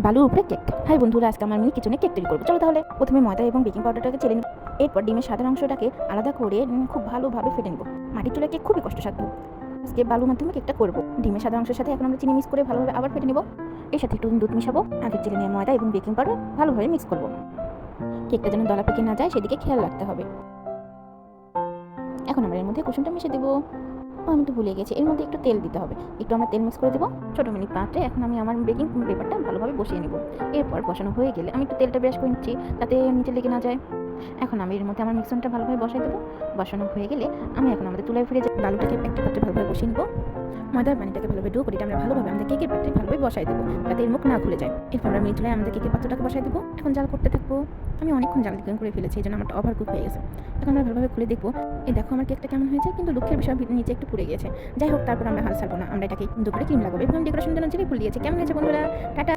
বালুর উপরে cake. High বন্ধুরা, আজকে আমার মিনি কিচেনে কেক তৈরি করবো। চলো তাহলে প্রথমে ময়দা এবং বেকিং পাউডারটাকে চেলে নিব। এরপর ডিমের সাদা অংশটাকে আলাদা করে খুব ভালোভাবে ফেটে নেব। মাটির চুলা কেক খুবই কষ্টসাধ্য। আজকে বালুর মাধ্যমে কেকটা করবো। ডিমের সাদা অংশের সাথে এখন আমরা চিনি মিক্স করে ভালোভাবে আবার ফেটে নেব। এর সাথে একটু দুধ মিশাবো। আগে চেলে নিয়ে ময়দা এবং বেকিং পাউডার ভালোভাবে মিক্স করবো। কেকটা যেন দলা পেকে না যায় সেদিকে খেয়াল রাখতে হবে। এখন আমরা এর মধ্যে কুসুমটা মিশিয়ে দেবো। আমি তো ভুলে গেছি, এর মধ্যে একটু তেল দিতে হবে। একটু আমরা তেল মিক্স করে দেবো ছোটো মিনি পাত্রে। এখন আমি আমার বেকিং পেপারটা ভালোভাবে বসিয়ে নেব। এরপর বসানো হয়ে গেলে আমি একটু তেলটা ব্রাশ করে নিচ্ছি যাতে নিচে লেগে না যায়। এখন আমি এর মধ্যে আমার মিক্সনটা ভালোভাবে বসাই দেবো। বসানো হয়ে গেলে আমি এখন আমাদের তুলায় ফিরে যাই। বালুটাকে একটা পাত্রে ভালোভাবে বসিয়ে নেব। ময়দার পানিটাকে ভালোভাবে ডো করে আমরা ভালোভাবে আমাদের কেকের পাত্রে ভালোভাবে বসাই দেবো যাতে এর মুখ না খুলে যায়। এরপর আমরা চুলায় আমাদের কেকের পাত্রটাকে বসাই দেবো। এখন জাল করতে থাকবো। আমি অনেকক্ষণ জাল করে ফেলেছি, এই জন্য আমারটা ওভার কুক হয়ে গেছে। এখন আমরা ভালোভাবে খুলে দেখবো। এই দেখো আমার কেকটা কেমন হয়েছে, কিন্তু দুঃখের বিষয় নিচে একটু পুড়ে গিয়েছে। যাই হোক, তারপর আমরা হাল ছাড়বো না, আমরা এটাকে দুপুরে ক্রিম লাগাবো এবং ডেকোরেশন জন্য জিরে ফুল দিয়েছে। কেমন হয়েছে বন্ধুরা? টাটা।